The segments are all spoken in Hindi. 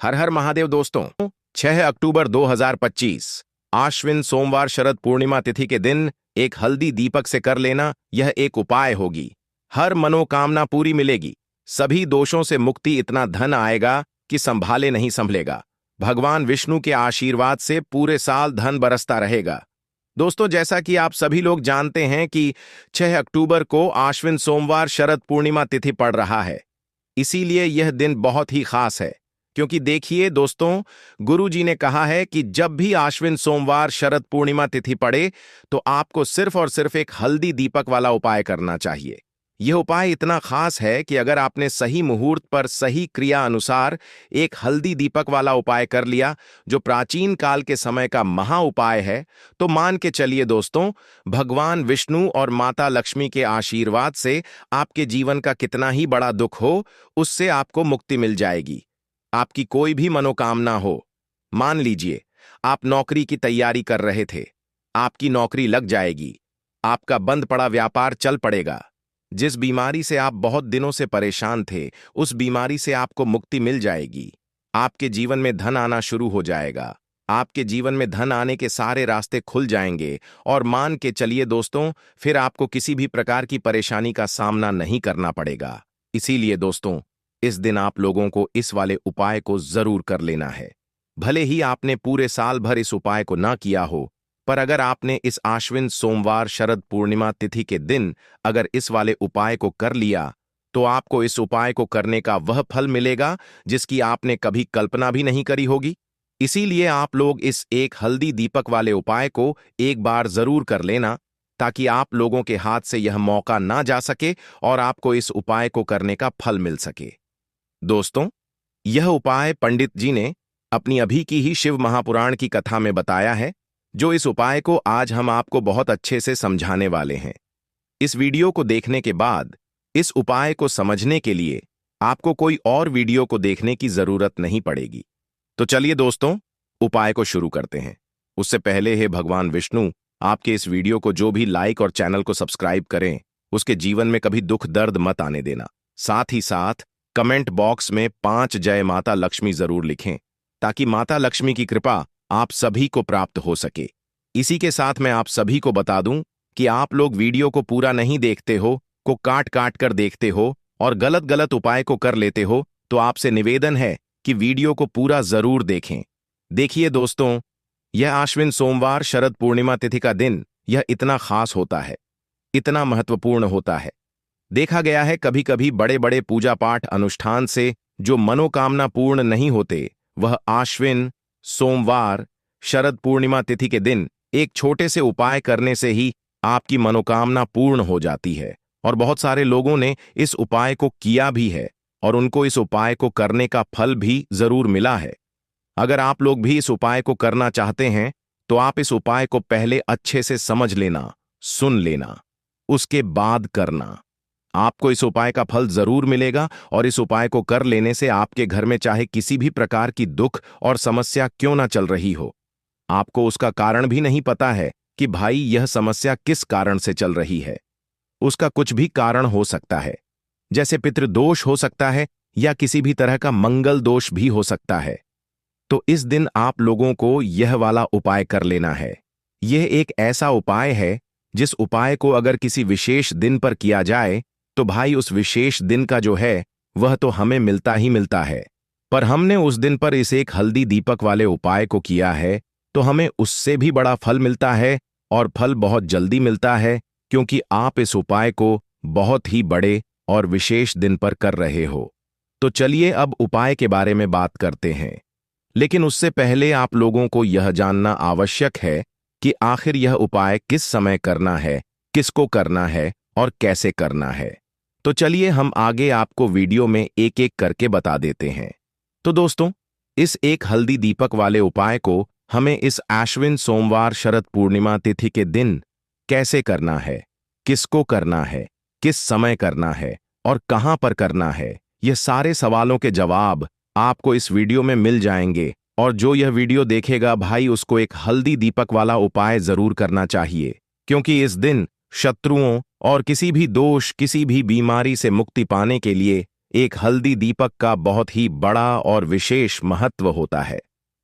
हर हर महादेव दोस्तों। 6 अक्टूबर 2025 आश्विन सोमवार शरद पूर्णिमा तिथि के दिन एक हल्दी दीपक से कर लेना यह एक उपाय होगी। हर मनोकामना पूरी मिलेगी, सभी दोषों से मुक्ति, इतना धन आएगा कि संभाले नहीं संभलेगा। भगवान विष्णु के आशीर्वाद से पूरे साल धन बरसता रहेगा। दोस्तों, जैसा कि आप सभी लोग जानते हैं कि 6 अक्टूबर को आश्विन सोमवार शरद पूर्णिमा तिथि पड़ रहा है। इसीलिए यह दिन बहुत ही खास है, क्योंकि देखिए दोस्तों, गुरु जी ने कहा है कि जब भी आश्विन सोमवार शरद पूर्णिमा तिथि पड़े तो आपको सिर्फ और सिर्फ एक हल्दी दीपक वाला उपाय करना चाहिए। यह उपाय इतना खास है कि अगर आपने सही मुहूर्त पर सही क्रिया अनुसार एक हल्दी दीपक वाला उपाय कर लिया, जो प्राचीन काल के समय का महा उपाय है, तो मान के चलिए दोस्तों, भगवान विष्णु और माता लक्ष्मी के आशीर्वाद से आपके जीवन का कितना ही बड़ा दुख हो, उससे आपको मुक्ति मिल जाएगी। आपकी कोई भी मनोकामना हो, मान लीजिए आप नौकरी की तैयारी कर रहे थे, आपकी नौकरी लग जाएगी, आपका बंद पड़ा व्यापार चल पड़ेगा, जिस बीमारी से आप बहुत दिनों से परेशान थे उस बीमारी से आपको मुक्ति मिल जाएगी। आपके जीवन में धन आना शुरू हो जाएगा, आपके जीवन में धन आने के सारे रास्ते खुल जाएंगे और मान के चलिए दोस्तों, फिर आपको किसी भी प्रकार की परेशानी का सामना नहीं करना पड़ेगा। इसीलिए दोस्तों, इस दिन आप लोगों को इस वाले उपाय को जरूर कर लेना है। भले ही आपने पूरे साल भर इस उपाय को ना किया हो, पर अगर आपने इस आश्विन सोमवार शरद पूर्णिमा तिथि के दिन अगर इस वाले उपाय को कर लिया, तो आपको इस उपाय को करने का वह फल मिलेगा जिसकी आपने कभी कल्पना भी नहीं करी होगी। इसीलिए आप लोग इस एक हल्दी दीपक वाले उपाय को एक बार जरूर कर लेना, ताकि आप लोगों के हाथ से यह मौका ना जा सके और आपको इस उपाय को करने का फल मिल सके। दोस्तों, यह उपाय पंडित जी ने अपनी अभी की ही शिव महापुराण की कथा में बताया है, जो इस उपाय को आज हम आपको बहुत अच्छे से समझाने वाले हैं। इस वीडियो को देखने के बाद इस उपाय को समझने के लिए आपको कोई और वीडियो को देखने की जरूरत नहीं पड़ेगी। तो चलिए दोस्तों, उपाय को शुरू करते हैं। उससे पहले हे भगवान विष्णु, आपके इस वीडियो को जो भी लाइक और चैनल को सब्सक्राइब करें, उसके जीवन में कभी दुख दर्द मत आने देना। साथ ही साथ कमेंट बॉक्स में 5 जय माता लक्ष्मी जरूर लिखें, ताकि माता लक्ष्मी की कृपा आप सभी को प्राप्त हो सके। इसी के साथ मैं आप सभी को बता दूं कि आप लोग वीडियो को पूरा नहीं देखते हो, को काट काट कर देखते हो और गलत गलत उपाय को कर लेते हो, तो आपसे निवेदन है कि वीडियो को पूरा जरूर देखें। देखिए दोस्तों, यह आश्विन सोमवार शरद पूर्णिमा तिथि का दिन यह इतना खास होता है, इतना महत्वपूर्ण होता है। देखा गया है कभी कभी बड़े बड़े पूजा पाठ अनुष्ठान से जो मनोकामना पूर्ण नहीं होते, वह आश्विन सोमवार शरद पूर्णिमा तिथि के दिन एक छोटे से उपाय करने से ही आपकी मनोकामना पूर्ण हो जाती है। और बहुत सारे लोगों ने इस उपाय को किया भी है और उनको इस उपाय को करने का फल भी जरूर मिला है। अगर आप लोग भी इस उपाय को करना चाहते हैं, तो आप इस उपाय को पहले अच्छे से समझ लेना, सुन लेना, उसके बाद करना। आपको इस उपाय का फल जरूर मिलेगा और इस उपाय को कर लेने से आपके घर में चाहे किसी भी प्रकार की दुख और समस्या क्यों ना चल रही हो, आपको उसका कारण भी नहीं पता है कि भाई यह समस्या किस कारण से चल रही है। उसका कुछ भी कारण हो सकता है, जैसे पितृदोष हो सकता है या किसी भी तरह का मंगल दोष भी हो सकता है। तो इस दिन आप लोगों को यह वाला उपाय कर लेना है। यह एक ऐसा उपाय है जिस उपाय को अगर किसी विशेष दिन पर किया जाए, तो भाई उस विशेष दिन का जो है वह तो हमें मिलता ही मिलता है, पर हमने उस दिन पर इस एक हल्दी दीपक वाले उपाय को किया है तो हमें उससे भी बड़ा फल मिलता है, और फल बहुत जल्दी मिलता है, क्योंकि आप इस उपाय को बहुत ही बड़े और विशेष दिन पर कर रहे हो। तो चलिए अब उपाय के बारे में बात करते हैं, लेकिन उससे पहले आप लोगों को यह जानना आवश्यक है कि आखिर यह उपाय किस समय करना है, किसको करना है और कैसे करना है। तो चलिए हम आगे आपको वीडियो में एक एक करके बता देते हैं। तो दोस्तों, इस एक हल्दी दीपक वाले उपाय को हमें इस आश्विन सोमवार शरद पूर्णिमा तिथि के दिन कैसे करना है, किसको करना है, किस समय करना है और कहां पर करना है, ये सारे सवालों के जवाब आपको इस वीडियो में मिल जाएंगे। और जो यह वीडियो देखेगा भाई, उसको एक हल्दी दीपक वाला उपाय जरूर करना चाहिए, क्योंकि इस दिन शत्रुओं और किसी भी दोष, किसी भी बीमारी से मुक्ति पाने के लिए एक हल्दी दीपक का बहुत ही बड़ा और विशेष महत्व होता है।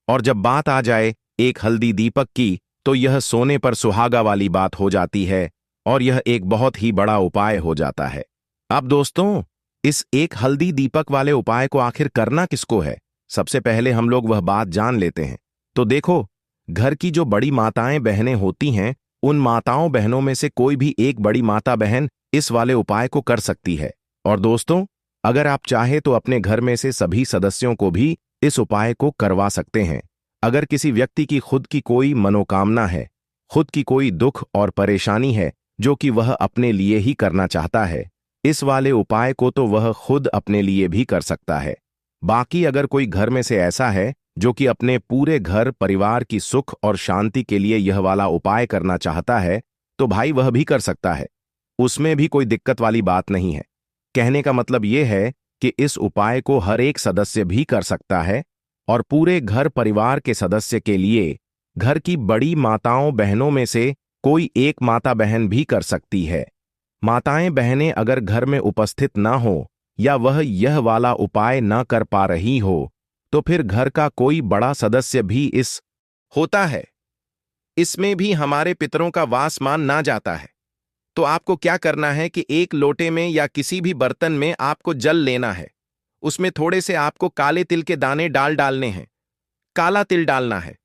और जब बात आ जाए एक हल्दी दीपक की, तो यह सोने पर सुहागा वाली बात हो जाती है और यह एक बहुत ही बड़ा उपाय हो जाता है। अब दोस्तों, इस एक हल्दी दीपक वाले उपाय को आखिर करना किसको है, सबसे पहले हम लोग वह बात जान लेते हैं। तो देखो, घर की जो बड़ी माताएं बहनें होती हैं, उन माताओं बहनों में से कोई भी एक बड़ी माता बहन इस वाले उपाय को कर सकती है। और दोस्तों, अगर आप चाहे तो अपने घर में से सभी सदस्यों को भी इस उपाय को करवा सकते हैं। अगर किसी व्यक्ति की खुद की कोई मनोकामना है, खुद की कोई दुख और परेशानी है जो कि वह अपने लिए ही करना चाहता है, इस वाले उपाय को तो वह खुद अपने लिए भी कर सकता है। बाकी अगर कोई घर में से ऐसा है जो कि अपने पूरे घर परिवार की सुख और शांति के लिए यह वाला उपाय करना चाहता है, तो भाई वह भी कर सकता है। उसमें भी कोई दिक्कत वाली बात नहीं है। कहने का मतलब यह है कि इस उपाय को हर एक सदस्य भी कर सकता है और पूरे घर परिवार के सदस्य के लिए घर की बड़ी माताओं बहनों में से कोई एक माता बहन भी कर सकती है। माताएं बहनें अगर घर में उपस्थित ना हो या वह यह वाला उपाय ना कर पा रही हो, तो फिर घर का कोई बड़ा सदस्य भी इस होता है, इसमें भी हमारे पितरों का वास मान ना जाता है। तो आपको क्या करना है कि एक लोटे में या किसी भी बर्तन में आपको जल लेना है। उसमें थोड़े से आपको काले तिल के दाने डालने हैं, काला तिल डालना है।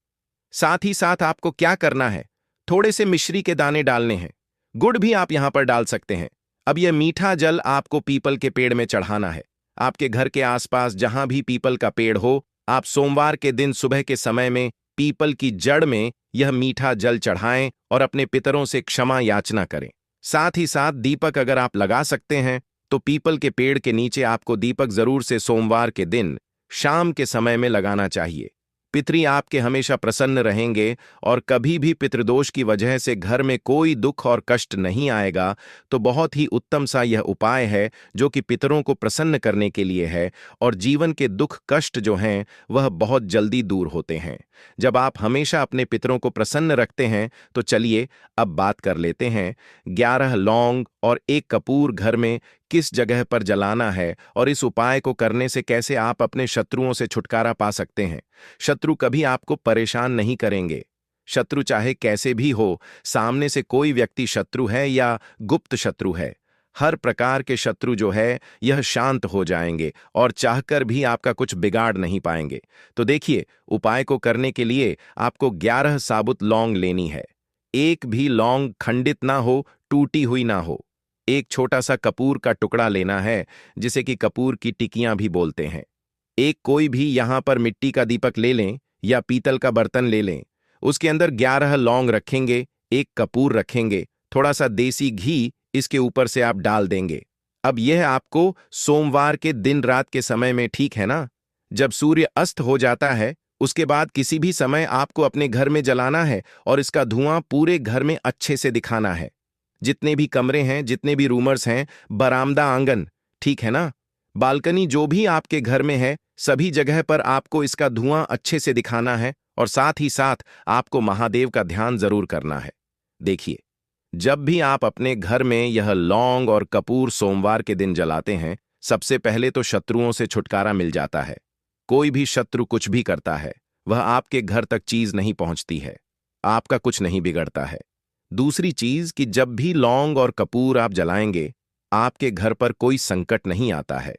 साथ ही साथ आपको क्या करना है, थोड़े से मिश्री के दाने डालने हैं। गुड़ भी आप यहां पर डाल सकते हैं। अब यह मीठा जल आपको पीपल के पेड़ में चढ़ाना है। आपके घर के आसपास जहां भी पीपल का पेड़ हो, आप सोमवार के दिन सुबह के समय में पीपल की जड़ में यह मीठा जल चढ़ाएं और अपने पितरों से क्षमा याचना करें। साथ ही साथ दीपक अगर आप लगा सकते हैं तो पीपल के पेड़ के नीचे आपको दीपक जरूर से सोमवार के दिन शाम के समय में लगाना चाहिए। पितरी आपके हमेशा प्रसन्न रहेंगे और कभी भी पितृदोष की वजह से घर में कोई दुख और कष्ट नहीं आएगा। तो बहुत ही उत्तम सा यह उपाय है जो कि पितरों को प्रसन्न करने के लिए है और जीवन के दुख कष्ट जो हैं वह बहुत जल्दी दूर होते हैं जब आप हमेशा अपने पितरों को प्रसन्न रखते हैं। तो चलिए अब बात कर लेते हैं 11 लौंग और 1 कपूर घर में किस जगह पर जलाना है और इस उपाय को करने से कैसे आप अपने शत्रुओं से छुटकारा पा सकते हैं। शत्रु कभी आपको परेशान नहीं करेंगे। शत्रु चाहे कैसे भी हो, सामने से कोई व्यक्ति शत्रु है या गुप्त शत्रु है, हर प्रकार के शत्रु जो है यह शांत हो जाएंगे और चाहकर भी आपका कुछ बिगाड़ नहीं पाएंगे। तो देखिए, उपाय को करने के लिए आपको 11 साबुत लौंग लेनी है। एक भी लौंग खंडित ना हो, टूटी हुई ना हो। एक छोटा सा कपूर का टुकड़ा लेना है, जिसे कि कपूर की टिकियां भी बोलते हैं। एक कोई भी यहां पर मिट्टी का दीपक ले लें या पीतल का बर्तन ले लें। उसके अंदर 11 लौंग रखेंगे, एक कपूर रखेंगे, थोड़ा सा देसी घी इसके ऊपर से आप डाल देंगे। अब यह आपको सोमवार के दिन रात के समय में, ठीक है ना, जब सूर्य अस्त हो जाता है उसके बाद किसी भी समय आपको अपने घर में जलाना है और इसका धुआं पूरे घर में अच्छे से दिखाना है। जितने भी कमरे हैं, जितने भी रूमर्स हैं, बरामदा, आंगन, ठीक है ना, बालकनी, जो भी आपके घर में है, सभी जगह पर आपको इसका धुआं अच्छे से दिखाना है और साथ ही साथ आपको महादेव का ध्यान जरूर करना है। देखिए, जब भी आप अपने घर में यह लौंग और कपूर सोमवार के दिन जलाते हैं, सबसे पहले तो शत्रुओं से छुटकारा मिल जाता है। कोई भी शत्रु कुछ भी करता है, वह आपके घर तक चीज नहीं पहुंचती है, आपका कुछ नहीं बिगड़ता है। दूसरी चीज कि जब भी लौंग और कपूर आप जलाएंगे, आपके घर पर कोई संकट नहीं आता है,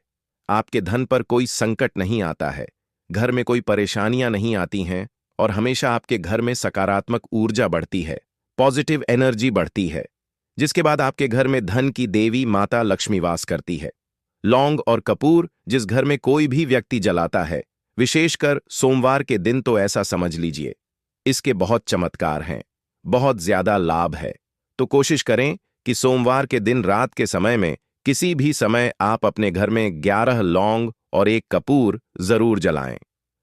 आपके धन पर कोई संकट नहीं आता है, घर में कोई परेशानियां नहीं आती हैं और हमेशा आपके घर में सकारात्मक ऊर्जा बढ़ती है, पॉजिटिव एनर्जी बढ़ती है, जिसके बाद आपके घर में धन की देवी माता लक्ष्मी वास करती है। लौंग और कपूर जिस घर में कोई भी व्यक्ति जलाता है, विशेषकर सोमवार के दिन, तो ऐसा समझ लीजिए इसके बहुत चमत्कार हैं, बहुत ज्यादा लाभ है। तो कोशिश करें कि सोमवार के दिन रात के समय में किसी भी समय आप अपने घर में 11 लौंग और 1 कपूर जरूर जलाएं।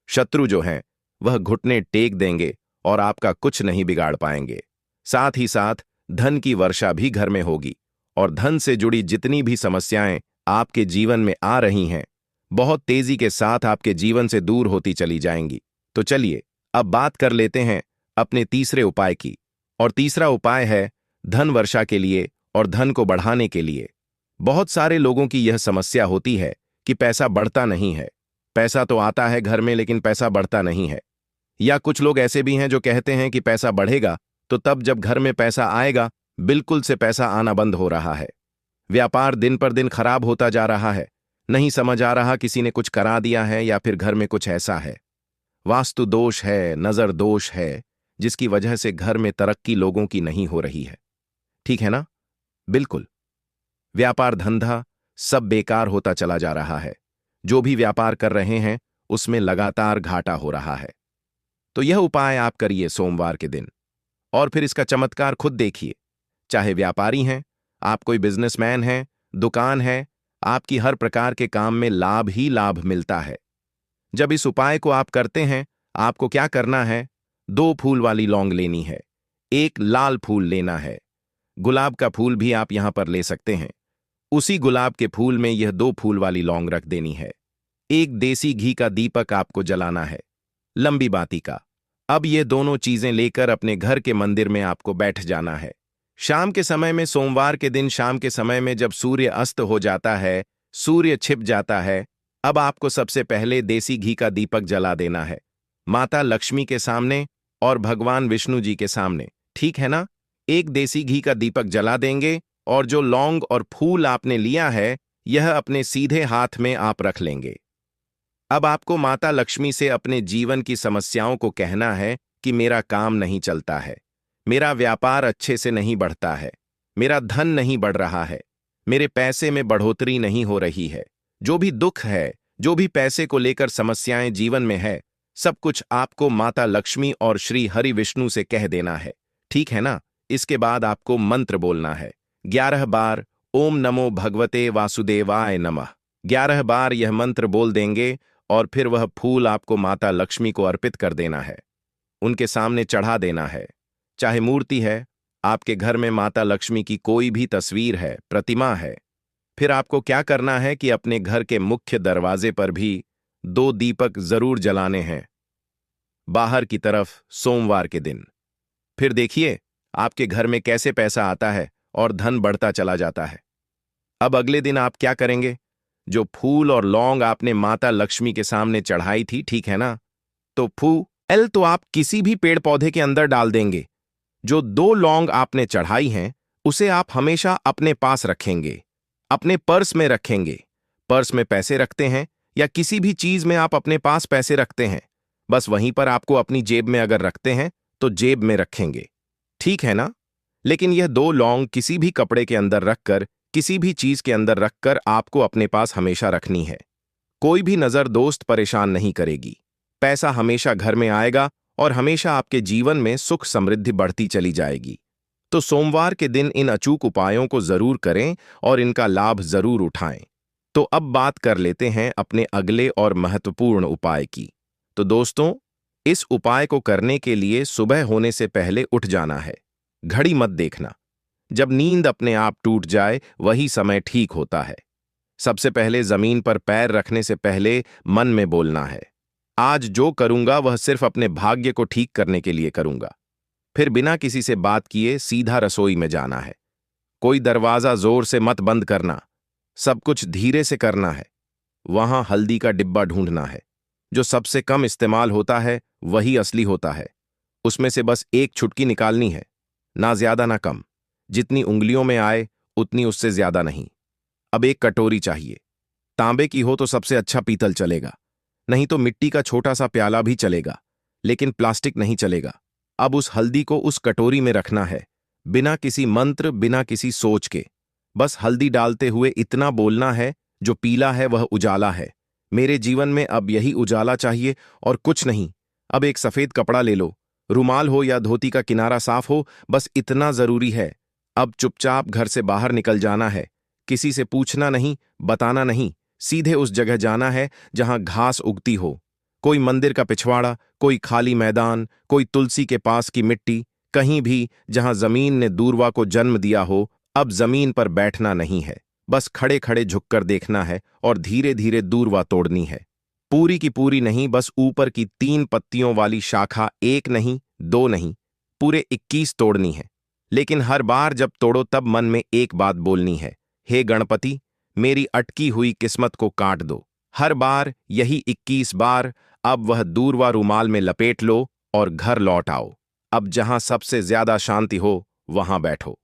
शत्रु जो हैं वह घुटने टेक देंगे और आपका कुछ नहीं बिगाड़ पाएंगे। साथ ही साथ धन की वर्षा भी घर में होगी और धन से जुड़ी जितनी भी समस्याएं आपके जीवन में आ रही हैं, बहुत तेजी के साथ आपके जीवन से दूर होती चली जाएंगी। तो चलिए अब बात कर लेते हैं अपने तीसरे उपाय की। और तीसरा उपाय है धन वर्षा के लिए और धन को बढ़ाने के लिए। बहुत सारे लोगों की यह समस्या होती है कि पैसा बढ़ता नहीं है। पैसा तो आता है घर में, लेकिन पैसा बढ़ता नहीं है। या कुछ लोग ऐसे भी हैं जो कहते हैं कि पैसा बढ़ेगा, तो तब जब घर में पैसा आएगा, बिल्कुल से पैसा आना बंद हो रहा है। व्यापार दिन पर दिन खराब होता जा रहा है। नहीं समझ आ रहा किसी ने कुछ करा दिया है या फिर घर में कुछ ऐसा है। वास्तु दोष है, नजर दोष है, जिसकी वजह से घर में तरक्की लोगों की नहीं हो रही है। ठीक है ना? बिल्कुल। व्यापार धंधा सब बेकार होता चला जा रहा है। जो भी व्यापार कर रहे हैं उसमें लगातार घाटा हो रहा है। तो यह उपाय आप करिए सोमवार के दिन, और फिर इसका चमत्कार खुद देखिए। चाहे व्यापारी हैं, आप कोई बिजनेसमैन हैं, दुकान है, आपकी हर प्रकार के काम में लाभ ही लाभ मिलता है। जब इस उपाय को आप करते हैं, आपको क्या करना है? 2 फूल वाली लौंग लेनी है, 1 लाल फूल लेना है। गुलाब का फूल भी आप यहां पर ले सकते हैं। उसी गुलाब के फूल में यह 2 फूल वाली लौंग रख देनी है। 1 देसी घी का दीपक आपको जलाना है, लंबी बाती का। अब ये दोनों चीजें लेकर अपने घर के मंदिर में आपको बैठ जाना है। शाम के समय में, सोमवार के दिन शाम के समय में, जब सूर्य अस्त हो जाता है, सूर्य छिप जाता है, अब आपको सबसे पहले देसी घी का दीपक जला देना है, माता लक्ष्मी के सामने और भगवान विष्णु जी के सामने। ठीक है ना? 1 देसी घी का दीपक जला देंगे और जो लौंग और फूल आपने लिया है, यह अपने सीधे हाथ में आप रख लेंगे। अब आपको माता लक्ष्मी से अपने जीवन की समस्याओं को कहना है कि मेरा काम नहीं चलता है, मेरा व्यापार अच्छे से नहीं बढ़ता है, मेरा धन नहीं बढ़ रहा है, मेरे पैसे में बढ़ोतरी नहीं हो रही है। जो भी दुख है, जो भी पैसे को लेकर समस्याएं जीवन में है, सब कुछ आपको माता लक्ष्मी और श्री हरि विष्णु से कह देना है। ठीक है ना? इसके बाद आपको मंत्र बोलना है 11 बार, ओम नमो भगवते वासुदेवाय नमः। 11 बार यह मंत्र बोल देंगे और फिर वह फूल आपको माता लक्ष्मी को अर्पित कर देना है, उनके सामने चढ़ा देना है। चाहे मूर्ति है, आपके घर में माता लक्ष्मी की कोई भी तस्वीर है, प्रतिमा है, फिर आपको क्या करना है कि अपने घर के मुख्य दरवाजे पर भी 2 दीपक जरूर जलाने हैं, बाहर की तरफ, सोमवार के दिन। फिर देखिए आपके घर में कैसे पैसा आता है और धन बढ़ता चला जाता है। अब अगले दिन आप क्या करेंगे? जो फूल और लौंग आपने माता लक्ष्मी के सामने चढ़ाई थी, ठीक है ना, तो फूल तो आप किसी भी पेड़ पौधे के अंदर डाल देंगे। जो 2 लौंग आपने चढ़ाई हैं, उसे आप हमेशा अपने पास रखेंगे, अपने पर्स में रखेंगे। पर्स में पैसे रखते हैं या किसी भी चीज में आप अपने पास पैसे रखते हैं, बस वहीं पर आपको अपनी जेब में अगर रखते हैं तो जेब में रखेंगे। ठीक है ना? लेकिन यह 2 लौंग किसी भी कपड़े के अंदर रखकर, किसी भी चीज के अंदर रखकर आपको अपने पास हमेशा रखनी है। कोई भी नजर दोस्त परेशान नहीं करेगी। पैसा हमेशा घर में आएगा और हमेशा आपके जीवन में सुख समृद्धि बढ़ती चली जाएगी। तो सोमवार के दिन इन अचूक उपायों को जरूर करें और इनका लाभ जरूर उठाएं। तो अब बात कर लेते हैं अपने अगले और महत्वपूर्ण उपाय की। तो दोस्तों, इस उपाय को करने के लिए सुबह होने से पहले उठ जाना है। घड़ी मत देखना। जब नींद अपने आप टूट जाए, वही समय ठीक होता है। सबसे पहले जमीन पर पैर रखने से पहले मन में बोलना है, आज जो करूंगा वह सिर्फ अपने भाग्य को ठीक करने के लिए करूंगा। फिर बिना किसी से बात किए सीधा रसोई में जाना है। कोई दरवाजा जोर से मत बंद करना, सब कुछ धीरे से करना है। वहां हल्दी का डिब्बा ढूंढना है। जो सबसे कम इस्तेमाल होता है वही असली होता है। उसमें से बस 1 चुटकी निकालनी है, ना ज्यादा ना कम। जितनी उंगलियों में आए उतनी, उससे ज्यादा नहीं। अब 1 कटोरी चाहिए। तांबे की हो तो सबसे अच्छा, पीतल चलेगा, नहीं तो मिट्टी का छोटा सा प्याला भी चलेगा, लेकिन प्लास्टिक नहीं चलेगा। अब उस हल्दी को उस कटोरी में रखना है, बिना किसी मंत्र, बिना किसी सोच के। बस हल्दी डालते हुए इतना बोलना है, जो पीला है वह उजाला है। मेरे जीवन में अब यही उजाला चाहिए और कुछ नहीं। अब एक सफेद कपड़ा ले लो, रुमाल हो या धोती का किनारा साफ हो, बस इतना जरूरी है। अब चुपचाप घर से बाहर निकल जाना है। किसी से पूछना नहीं, बताना नहीं। सीधे उस जगह जाना है जहां घास उगती हो। कोई मंदिर का पिछवाड़ा, कोई खाली मैदान, कोई तुलसी के पास की मिट्टी, कहीं भी जहां जमीन ने दूर्वा को जन्म दिया हो। अब जमीन पर बैठना नहीं है, बस खड़े खड़े झुककर देखना है और धीरे धीरे दूर्वा तोड़नी है। पूरी की पूरी नहीं, बस ऊपर की 3 पत्तियों वाली शाखा, 1 नहीं, 2 नहीं, पूरे 21 तोड़नी है। लेकिन हर बार जब तोड़ो तब मन में एक बात बोलनी है, हे गणपति, मेरी अटकी हुई किस्मत को काट दो। हर बार यही 21 बार। अब वह दूरवा रुमाल में लपेट लो और घर लौट आओ। अब जहां सबसे ज्यादा शांति हो वहां बैठो।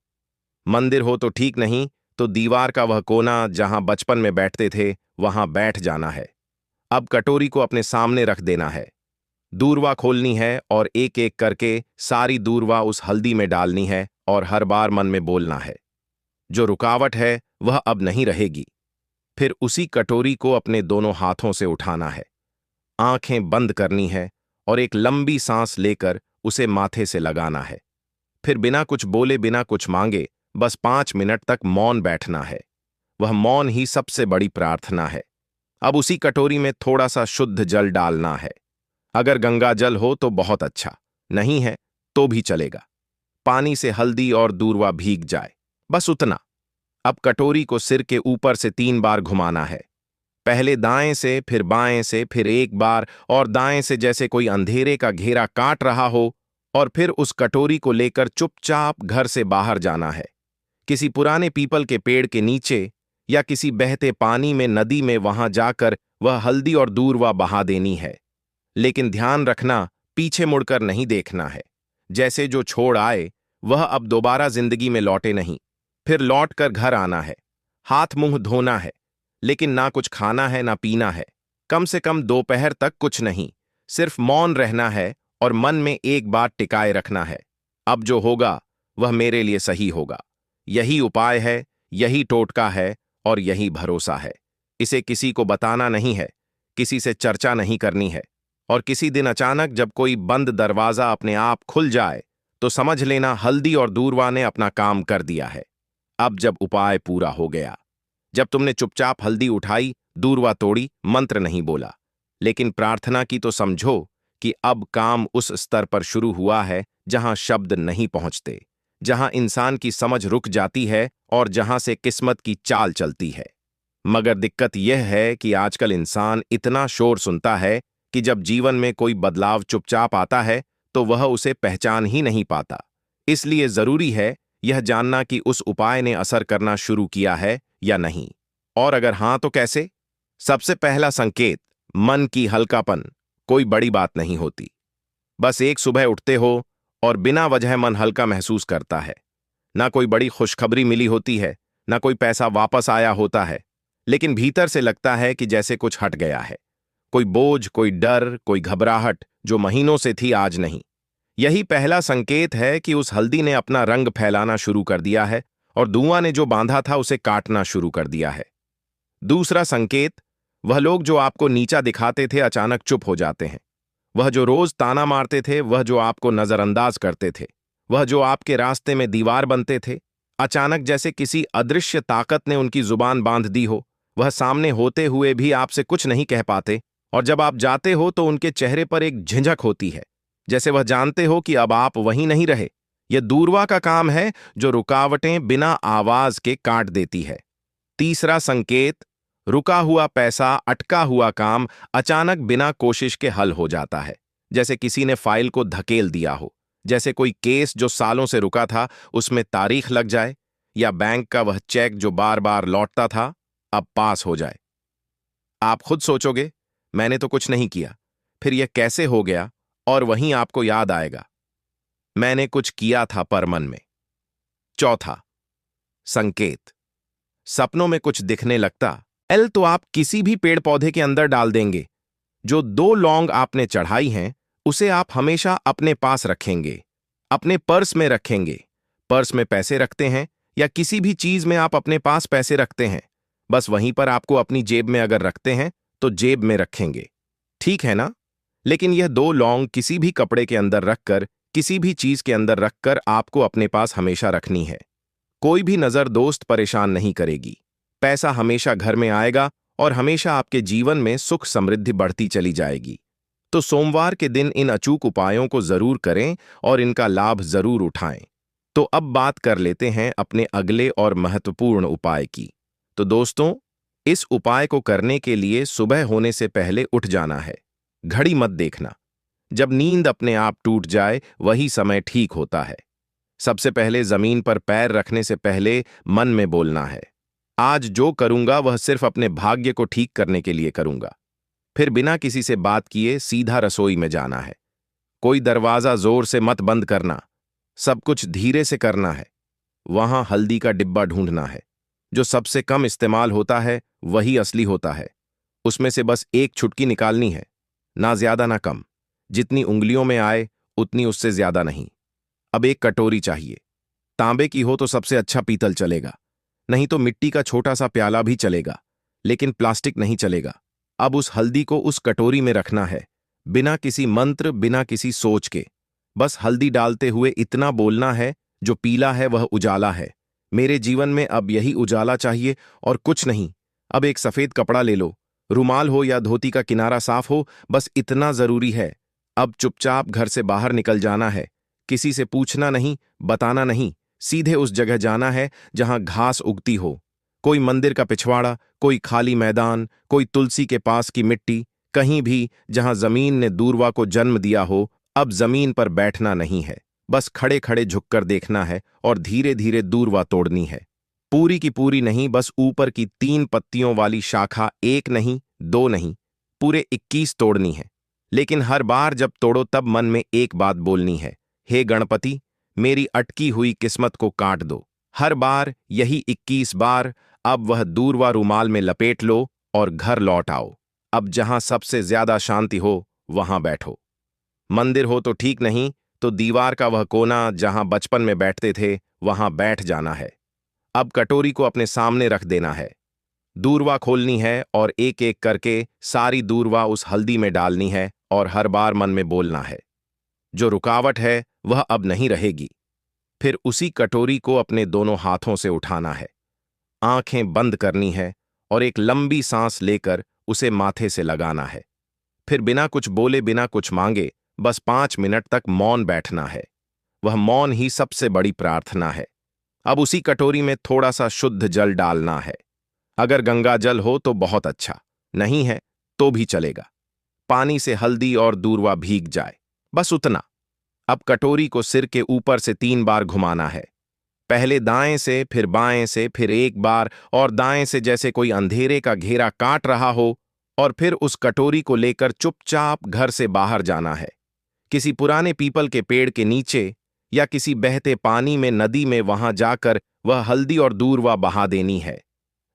मंदिर हो तो ठीक, नहीं तो दीवार का वह कोना जहां बचपन में बैठते थे वहां बैठ जाना है। अब कटोरी को अपने सामने रख देना है। दूरवा खोलनी है और एक एक करके सारी दूरवा उस हल्दी में डालनी है और हर बार मन में बोलना है, जो रुकावट है वह अब नहीं रहेगी। फिर उसी कटोरी को अपने दोनों हाथों से उठाना है, आंखें बंद करनी है और एक लंबी सांस लेकर उसे माथे से लगाना है। फिर बिना कुछ बोले, बिना कुछ मांगे, बस 5 मिनट तक मौन बैठना है। वह मौन ही सबसे बड़ी प्रार्थना है। अब उसी कटोरी में थोड़ा सा शुद्ध जल डालना है। अगर गंगा जल हो तो बहुत अच्छा, नहीं है तो भी चलेगा। पानी से हल्दी और दूरवा भीग जाए, बस उतना। अब कटोरी को सिर के ऊपर से 3 बार घुमाना है। पहले दाएं से, फिर बाएं से, फिर एक बार और दाएं से, जैसे कोई अंधेरे का घेरा काट रहा हो। और फिर उस कटोरी को लेकर चुपचाप घर से बाहर जाना है। किसी पुराने पीपल के पेड़ के नीचे या किसी बहते पानी में, नदी में, वहां जाकर वह हल्दी और दूरवा बहा देनी है। लेकिन ध्यान रखना, पीछे मुड़कर नहीं देखना है। जैसे जो छोड़ आए वह अब दोबारा जिंदगी में लौटे नहीं। फिर लौट कर घर आना है, हाथ मुंह धोना है, लेकिन ना कुछ खाना है ना पीना है। कम से कम दोपहर तक कुछ नहीं, सिर्फ मौन रहना है और मन में एक बात टिकाए रखना है, अब जो होगा वह मेरे लिए सही होगा। यही उपाय है, यही टोटका है और यही भरोसा है। इसे किसी को बताना नहीं है, किसी से चर्चा नहीं करनी है। और किसी दिन अचानक जब कोई बंद दरवाजा अपने आप खुल जाए तो समझ लेना हल्दी और दूरवा ने अपना काम कर दिया है। अब जब उपाय पूरा हो गया, जब तुमने चुपचाप हल्दी उठाई, दूरवा तोड़ी, मंत्र नहीं बोला, लेकिन प्रार्थना की, तो समझो कि अब काम उस स्तर पर शुरू हुआ है जहां शब्द नहीं पहुंचते, जहां इंसान की समझ रुक जाती है और जहां से किस्मत की चाल चलती है। मगर दिक्कत यह है कि आजकल इंसान इतना शोर सुनता है कि जब जीवन में कोई बदलाव चुपचाप आता है तो वह उसे पहचान ही नहीं पाता। इसलिए जरूरी है यह जानना कि उस उपाय ने असर करना शुरू किया है या नहीं, और अगर हां तो कैसे। सबसे पहला संकेत, मन की हल्कापन। कोई बड़ी बात नहीं होती, बस एक सुबह उठते हो और बिना वजह मन हल्का महसूस करता है। ना कोई बड़ी खुशखबरी मिली होती है, ना कोई पैसा वापस आया होता है, लेकिन भीतर से लगता है कि जैसे कुछ हट गया है। कोई बोझ, कोई डर, कोई घबराहट जो महीनों से थी आज नहीं। यही पहला संकेत है कि उस हल्दी ने अपना रंग फैलाना शुरू कर दिया है और धुआं ने जो बांधा था उसे काटना शुरू कर दिया है। दूसरा संकेत, वह लोग जो आपको नीचा दिखाते थे अचानक चुप हो जाते हैं। वह जो रोज ताना मारते थे, वह जो आपको नजरअंदाज करते थे, वह जो आपके रास्ते में दीवार बनते थे, अचानक जैसे किसी अदृश्य ताकत ने उनकी जुबान बांध दी हो। वह सामने होते हुए भी आपसे कुछ नहीं कह पाते, और जब आप जाते हो तो उनके चेहरे पर एक झिझक होती है, जैसे वह जानते हो कि अब आप वहीं नहीं रहे। यह दूरवा का काम है जो रुकावटें बिना आवाज के काट देती है। तीसरा संकेत, रुका हुआ पैसा, अटका हुआ काम अचानक बिना कोशिश के हल हो जाता है। जैसे किसी ने फाइल को धकेल दिया हो, जैसे कोई केस जो सालों से रुका था उसमें तारीख लग जाए, या बैंक का वह चेक जो बार बार लौटता था अब पास हो जाए। आप खुद सोचोगे, मैंने तो कुछ नहीं किया, फिर यह कैसे हो गया, और वहीं आपको याद आएगा, मैंने कुछ किया था पर मन में। चौथा संकेत, सपनों में कुछ दिखने लगता। तो आप किसी भी पेड़ पौधे के अंदर डाल देंगे। जो 2 लौंग आपने चढ़ाई हैं उसे आप हमेशा अपने पास रखेंगे, अपने पर्स में रखेंगे। पर्स में पैसे रखते हैं या किसी भी चीज में आप अपने पास पैसे रखते हैं, बस वहीं पर आपको अपनी जेब में अगर रखते हैं तो जेब में रखेंगे, ठीक है ना। लेकिन यह 2 लौंग किसी भी कपड़े के अंदर रखकर, किसी भी चीज के अंदर रखकर आपको अपने पास हमेशा रखनी है। कोई भी नजर दोस्त परेशान नहीं करेगी। पैसा हमेशा घर में आएगा और हमेशा आपके जीवन में सुख समृद्धि बढ़ती चली जाएगी। तो सोमवार के दिन इन अचूक उपायों को जरूर करें और इनका लाभ जरूर उठाएं। तो अब बात कर लेते हैं अपने अगले और महत्वपूर्ण उपाय की। तो दोस्तों, इस उपाय को करने के लिए सुबह होने से पहले उठ जाना है। घड़ी मत देखना, जब नींद अपने आप टूट जाए वही समय ठीक होता है। सबसे पहले जमीन पर पैर रखने से पहले मन में बोलना है, आज जो करूंगा वह सिर्फ अपने भाग्य को ठीक करने के लिए करूंगा। फिर बिना किसी से बात किए सीधा रसोई में जाना है। कोई दरवाजा जोर से मत बंद करना, सब कुछ धीरे से करना है। वहां हल्दी का डिब्बा ढूंढना है। जो सबसे कम इस्तेमाल होता है वही असली होता है। उसमें से बस एक चुटकी निकालनी है, ना ज्यादा ना कम। जितनी उंगलियों में आए उतनी, उससे ज्यादा नहीं। अब एक कटोरी चाहिए। तांबे की हो तो सबसे अच्छा, पीतल चलेगा, नहीं तो मिट्टी का छोटा सा प्याला भी चलेगा, लेकिन प्लास्टिक नहीं चलेगा। अब उस हल्दी को उस कटोरी में रखना है, बिना किसी मंत्र, बिना किसी सोच के। बस हल्दी डालते हुए इतना बोलना है, जो पीला है वह उजाला है। मेरे जीवन में अब यही उजाला चाहिए और कुछ नहीं। अब एक सफेद कपड़ा ले लो, रुमाल हो या धोती का किनारा साफ हो, बस इतना जरूरी है। अब चुपचाप घर से बाहर निकल जाना है। किसी से पूछना नहीं, बताना नहीं। सीधे उस जगह जाना है जहां घास उगती हो। कोई मंदिर का पिछवाड़ा, कोई खाली मैदान, कोई तुलसी के पास की मिट्टी, कहीं भी जहां जमीन ने दूर्वा को जन्म दिया हो। अब जमीन पर बैठना नहीं है, बस खड़े खड़े झुककर देखना है और धीरे धीरे दूर्वा तोड़नी है। पूरी की पूरी नहीं, बस ऊपर की 3 पत्तियों वाली शाखा, एक नहीं, 2 नहीं, पूरे 21 तोड़नी है। लेकिन हर बार जब तोड़ो तब मन में एक बात बोलनी है, हे गणपति, मेरी अटकी हुई किस्मत को काट दो। हर बार यही 21 बार। अब वह दूर्वा रुमाल में लपेट लो और घर लौट आओ। अब जहां सबसे ज्यादा शांति हो वहां बैठो। मंदिर हो तो ठीक, नहीं तो दीवार का वह कोना जहां बचपन में बैठते थे वहां बैठ जाना है। अब कटोरी को अपने सामने रख देना है। दूर्वा खोलनी है और एक एक करके सारी दूर्वा उस हल्दी में डालनी है और हर बार मन में बोलना है, जो रुकावट है वह अब नहीं रहेगी। फिर उसी कटोरी को अपने दोनों हाथों से उठाना है, आंखें बंद करनी है और एक लंबी सांस लेकर उसे माथे से लगाना है। फिर बिना कुछ बोले, बिना कुछ मांगे, बस 5 मिनट तक मौन बैठना है। वह मौन ही सबसे बड़ी प्रार्थना है। अब उसी कटोरी में थोड़ा सा शुद्ध जल डालना है। अगर गंगा जल हो तो बहुत अच्छा, नहीं है तो भी चलेगा। पानी से हल्दी और दूर्वा भीग जाए, बस उतना। अब कटोरी को सिर के ऊपर से 3 बार घुमाना है। पहले दाएं से, फिर बाएं से, फिर एक बार और दाएं से, जैसे कोई अंधेरे का घेरा काट रहा हो। और फिर उस कटोरी को लेकर चुपचाप घर से बाहर जाना है। किसी पुराने पीपल के पेड़ के नीचे या किसी बहते पानी में, नदी में, वहां जाकर वह हल्दी और दूर्वा बहा देनी है।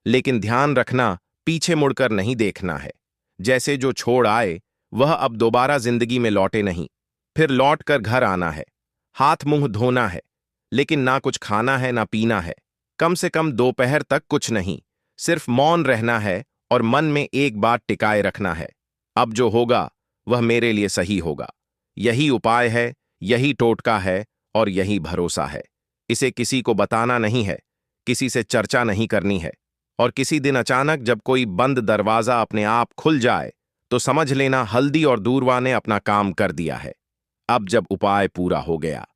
लेकिन ध्यान रखना, पीछे मुड़कर नहीं देखना है। जैसे जो छोड़ आए वह अब दोबारा जिंदगी में लौटे नहीं। फिर लौटकर घर आना है, हाथ मुंह धोना है, लेकिन ना कुछ खाना है ना पीना है। कम से कम दोपहर तक कुछ नहीं, सिर्फ मौन रहना है और मन में एक बात टिकाए रखना है, अब जो होगा वह मेरे लिए सही होगा। यही उपाय है, यही टोटका है और यही भरोसा है। इसे किसी को बताना नहीं है, किसी से चर्चा नहीं करनी है। और किसी दिन अचानक जब कोई बंद दरवाजा अपने आप खुल जाए तो समझ लेना हल्दी और दूर्वा ने अपना काम कर दिया है। अब जब उपाय पूरा हो गया,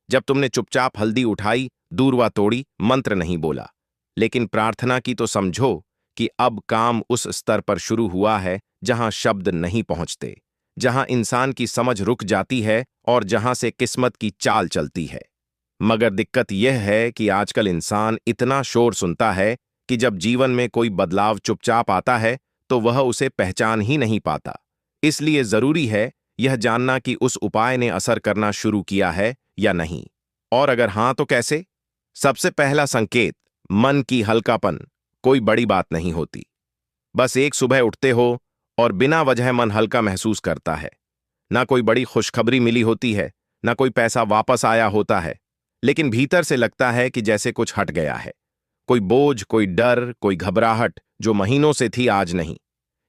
जब तुमने चुपचाप हल्दी उठाई, दूर्वा तोड़ी, मंत्र नहीं बोला, लेकिन प्रार्थना की, तो समझो कि अब काम उस स्तर पर शुरू हुआ है जहां शब्द नहीं पहुंचते, जहां इंसान की समझ रुक जाती है और जहां से किस्मत की चाल चलती है। मगर दिक्कत यह है कि आजकल इंसान इतना शोर सुनता है कि जब जीवन में कोई बदलाव चुपचाप आता है तो वह उसे पहचान ही नहीं पाता। इसलिए जरूरी है यह जानना कि उस उपाय ने असर करना शुरू किया है या नहीं, और अगर हां तो कैसे। सबसे पहला संकेत, मन की हल्कापन। कोई बड़ी बात नहीं होती, बस एक सुबह उठते हो और बिना वजह मन हल्का महसूस करता है। ना कोई बड़ी खुशखबरी मिली होती है, ना कोई पैसा वापस आया होता है, लेकिन भीतर से लगता है कि जैसे कुछ हट गया है। कोई बोझ, कोई डर, कोई घबराहट जो महीनों से थी, आज नहीं।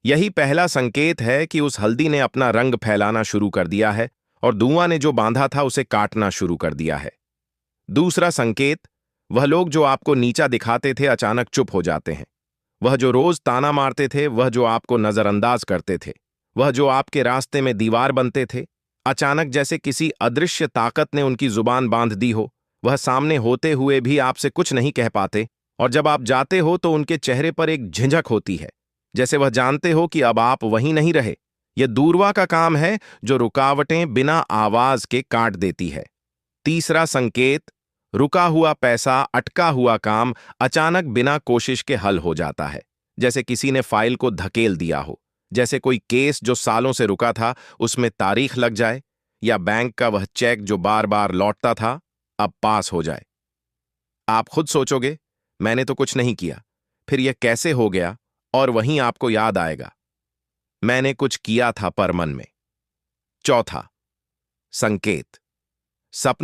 यही पहला संकेत है कि उस हल्दी ने अपना रंग फैलाना शुरू कर दिया है और धुआं ने जो बांधा था उसे काटना शुरू कर दिया है। दूसरा संकेत, वह लोग जो आपको नीचा दिखाते थे अचानक चुप हो जाते हैं। वह जो रोज ताना मारते थे, वह जो आपको नजरअंदाज करते थे, वह जो आपके रास्ते में दीवार बनते थे, अचानक जैसे किसी अदृश्य ताकत ने उनकी जुबान बांध दी हो। वह सामने होते हुए भी आपसे कुछ नहीं कह पाते, और जब आप जाते हो तो उनके चेहरे पर एक झिझक होती है, जैसे वह जानते हो कि अब आप वहीं नहीं रहे। यह दूर्वा का काम है जो रुकावटें बिना आवाज के काट देती है। तीसरा संकेत, रुका हुआ पैसा, अटका हुआ काम अचानक बिना कोशिश के हल हो जाता है। जैसे किसी ने फाइल को धकेल दिया हो, जैसे कोई केस जो सालों से रुका था उसमें तारीख लग जाए, या बैंक का वह चेक जो बार बार लौटता था अब पास हो जाए। आप खुद सोचोगे, मैंने तो कुछ नहीं किया, फिर यह कैसे हो गया? और वहीं आपको याद आएगा, मैंने कुछ किया था पर मन में। चौथा, संकेत। सपने